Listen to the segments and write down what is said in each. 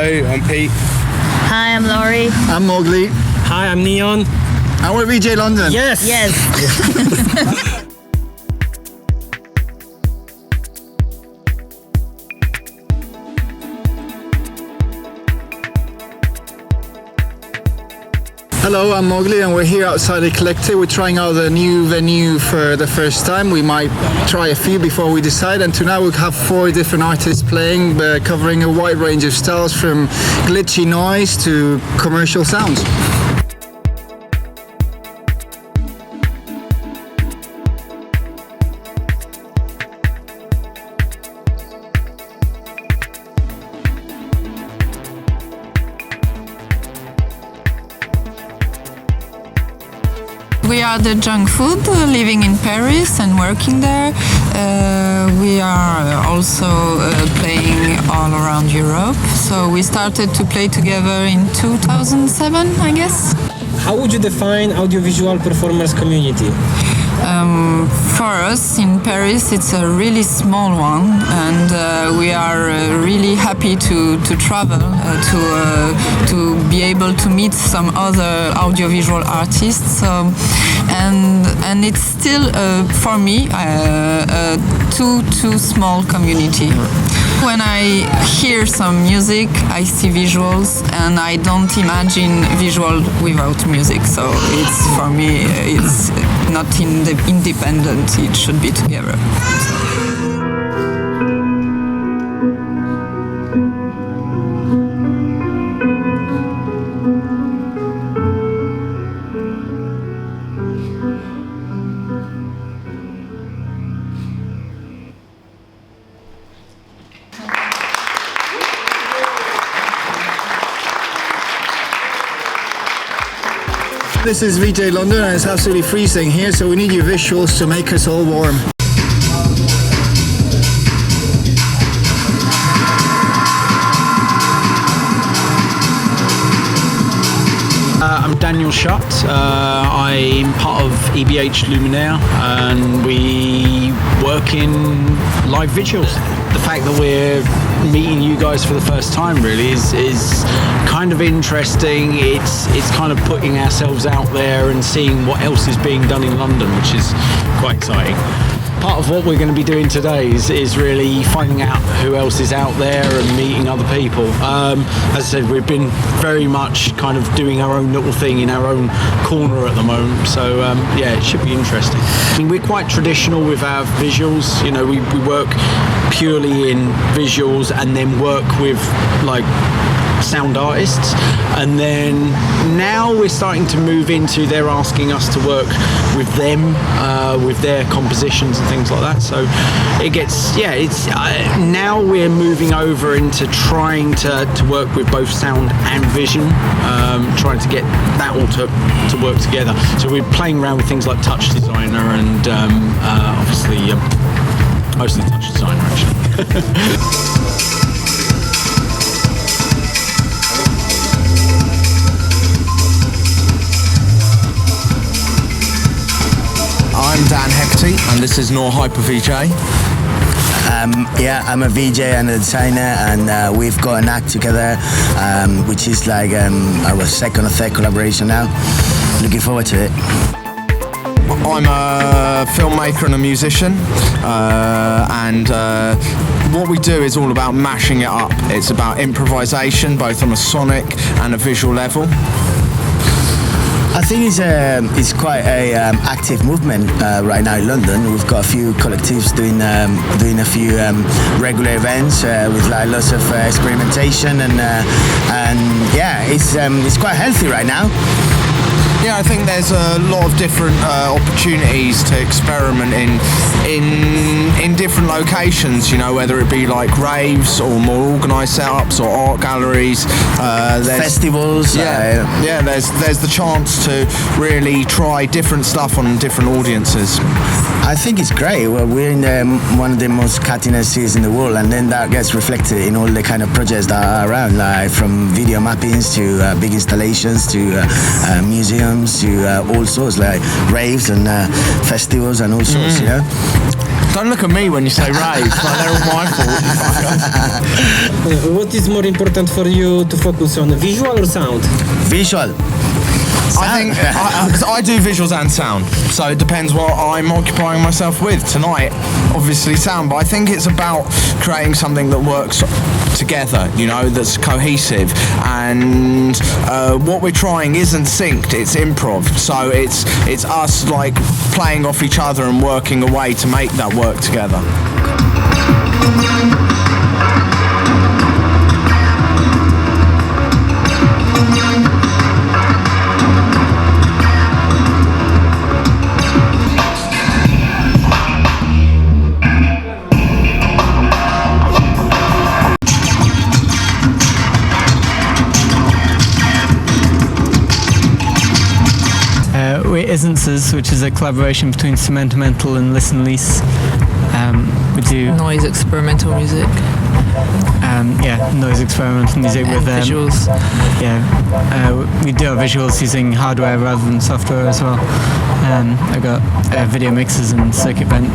Hello, I'm Pete. Hi, I'm Laurie. I'm Mowgli. Hi, I'm Neon. And we're VJ London. Yes! Yes. Hello, I'm Mowgli and we're here outside the Collective. We're trying out the new venue for the first time. We might try a few before we decide, and tonight we'll have 4 different artists playing, covering a wide range of styles from glitchy noise to commercial sounds. We are the JUNKFOOD, living in Paris and working there. We are also playing all around Europe. So we started to play together in 2007, I guess. How would you define audiovisual performers community? For us in Paris, it's a really small one, and we are really happy to travel, to be able to meet some other audiovisual artists. And it's still, for me, too small community. When I hear some music, I see visuals, and I don't imagine visual without music. So it's, for me, it's not independent. It should be together. This is VJ London and it's absolutely freezing here, so we need your visuals to make us all warm. I'm Daniel Shutt. I'm part of EBH LUMINAIRE and we work in live visuals. The fact that we're meeting you guys for the first time really is kind of interesting. It's kind of putting ourselves out there and seeing what else is being done in London, which is quite exciting. Part of what we're going to be doing today is really finding out who else is out there and meeting other people. As I said, we've been very much kind of doing our own little thing in our own corner at the moment, so yeah, it should be interesting. I mean, we're quite traditional with our visuals. You know, we work purely in visuals and then work with like sound artists, and then now we're starting to move into they're asking us to work with them with their compositions and things like that, so it gets, yeah, it's now we're moving over into trying to work with both sound and vision, trying to get that all to work together. So we're playing around with things like touch designer and obviously mostly touch designer actually. I'm Dan HEKATE and this is HYPERVJ. Yeah, I'm a VJ and a designer, and we've got an act together, which is like our second or third collaboration now. Looking forward to it. I'm a filmmaker and a musician, and what we do is all about mashing it up. It's about improvisation, both on a sonic and a visual level. I think it's quite a active movement right now in London. We've got a few collectives doing a few regular events with like lots of experimentation, and yeah, it's quite healthy right now. Yeah, I think there's a lot of different opportunities to experiment in different locations, you know, whether it be like raves or more organised setups or art galleries. Festivals. Yeah, there's the chance to really try different stuff on different audiences. I think it's great. Well, we're in one of the most cutting-edge cities in the world, and then that gets reflected in all the kind of projects that are around, like from video mappings to big installations to museums to all sorts, like raves and festivals and all sorts, you know. Don't look at me when you say rave. Like they're all my fault. What is more important for you to focus on, visual or sound? Visual. I think I do visuals and sound, so it depends what I'm occupying myself with. Tonight, obviously sound, but I think it's about creating something that works together, you know, that's cohesive. And what we're trying isn't synced; it's improv. So it's us like playing off each other and working away to make that work together. We're ISN'TSES, which is a collaboration between CEMENTIMENTAL and LISSE. We do Noise experimental music. Noise experimental music And with visuals. We do our visuals using hardware rather than software as well. I've got video mixers and circuit bent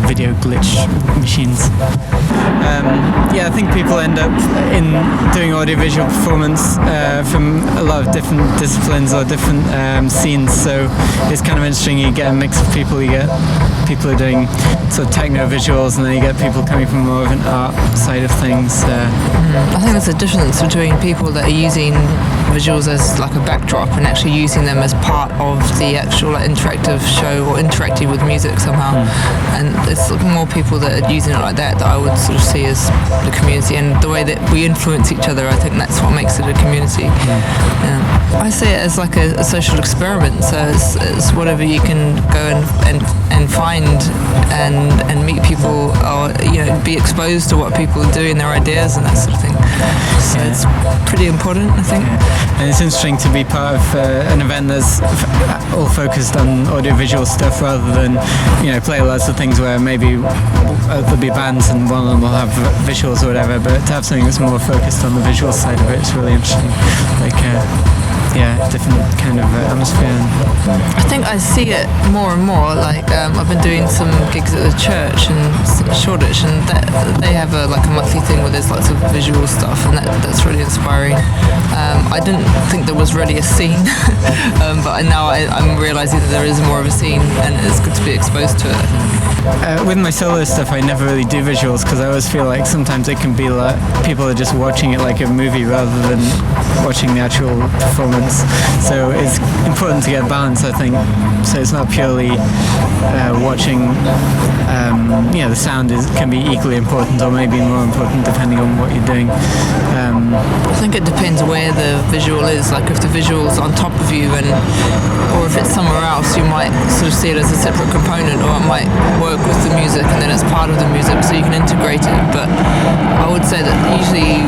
video glitch machines. I think people end up in doing audiovisual performance from a lot of different disciplines or different scenes, so it's kind of interesting. You get a mix of people. You get people who are doing sort of techno visuals, and then you get people coming from more of an art side of things. I think there's a difference between people that are using visuals as like a backdrop and actually using them as part of the actual interactive show or interacting with music somehow. And it's more people that are using it like that I would sort of see as the community, and the way that we influence each other. I think that's what makes it a community. I see it as like a social experiment, so it's whatever you can go and find and meet people, or be exposed to what people are doing, their ideas and that sort of thing. So it's pretty important, I think. And it's interesting to be part of an event that's all focused on audiovisual stuff rather than, play lots of things where maybe there'll be bands and one of them will have visuals or whatever, but to have something that's more focused on the visual side of it is really interesting. Different kind of atmosphere. I think I see it more and more. Like I've been doing some gigs at the church in Shoreditch, and they have a monthly thing where there's lots of visual stuff, and that's really inspiring. I didn't think there was really a scene, but now I'm realising that there is more of a scene, and it's good to be exposed to it. With my solo stuff, I never really do visuals because I always feel like sometimes it can be like people are just watching it like a movie rather than watching the actual performance. So it's important to get balance, I think. So it's not purely watching. The sound can be equally important, or maybe more important, depending on what you're doing. I think it depends where the visual is. Like if the visual's on top of you, or if it's somewhere else, you might sort of see it as a separate component, or it might work with the music and then it's part of the music, so you can integrate it. But I would say that usually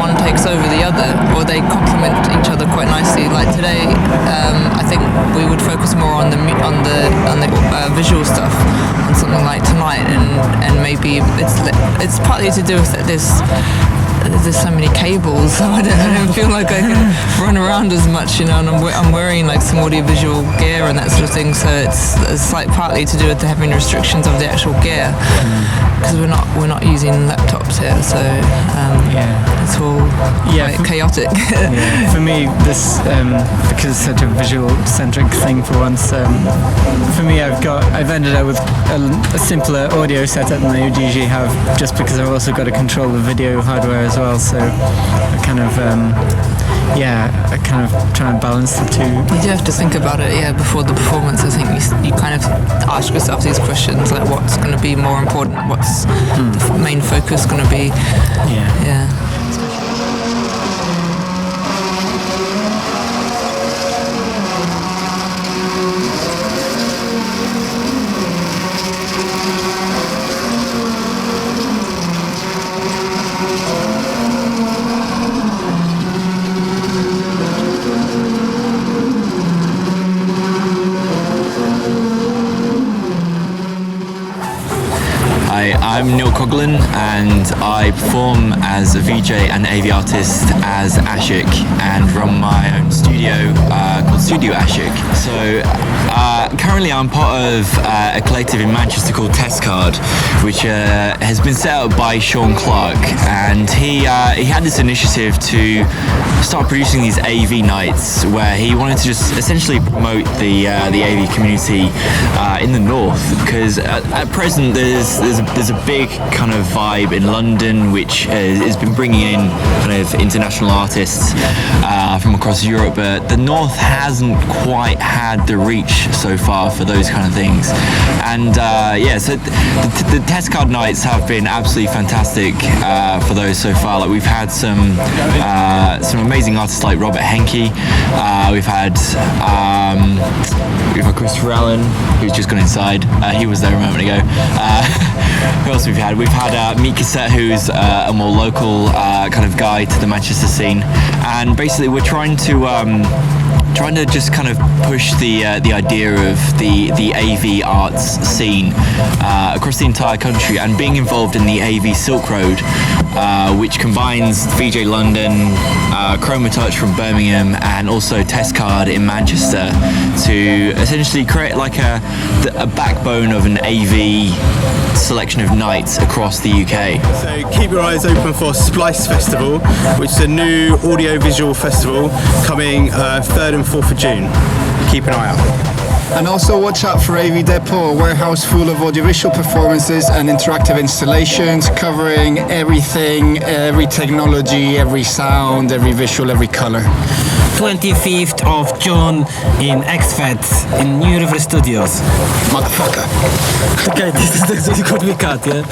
one takes over the other, or they complement each other quite nicely. Like today, I think we would focus more on the visual stuff on something like tonight, and maybe it's partly to do with that there's so many cables, so I don't feel like I can run around as much, and I'm wearing like some audiovisual gear and that sort of thing, so it's like partly to do with having restrictions of the actual gear, because we're not using laptops here, so it's all quite chaotic. For me, this because it's such a visual-centric thing for once. For me, I've ended up with a simpler audio setup than I would usually have, just because I've also got to control the video hardware as well. So I kind of try and balance the two. You do have to think about it, before the performance. I think you kind of ask yourself these questions, like what's going to be more important, what's the main focus going to be. I'm Neil COGHLAN, and I perform as a VJ and AV artist as ASZYK, and run my own studio called Studio ASZYK. So currently I'm part of a collective in Manchester called Test Card, which has been set up by Sean Clark, and he had this initiative to start producing these AV nights where he wanted to just essentially promote the AV community in the north, because at present there's a big kind of vibe in London which has been bringing in kind of international artists from across Europe, but the north hasn't quite had the reach so far for those kind of things. And so the Test Card nights have been absolutely fantastic for those so far. Like, we've had some amazing artists like Robert Henke. We've had Christopher Allen, who's just gone inside. He was there a moment ago. Who else we've had? We've had Meat Cassette, who's a more local kind of guy to the Manchester scene. And basically we're trying to just kind of push the idea of the AV arts scene across the entire country, and being involved in the AV Silk Road, which combines VJ London, Chroma Touch from Birmingham, and also Test Card in Manchester, to essentially create like a backbone of an AV selection of nights across the UK. So keep your eyes open for Splice Festival, which is a new audiovisual festival coming 3rd and 4th of June. Keep an eye out. And also watch out for AV Depot, a warehouse full of audiovisual performances and interactive installations covering everything, every technology, every sound, every visual, every color. 25th of June in XFET in New River Studios. Motherfucker. Okay, this could be cut, yeah?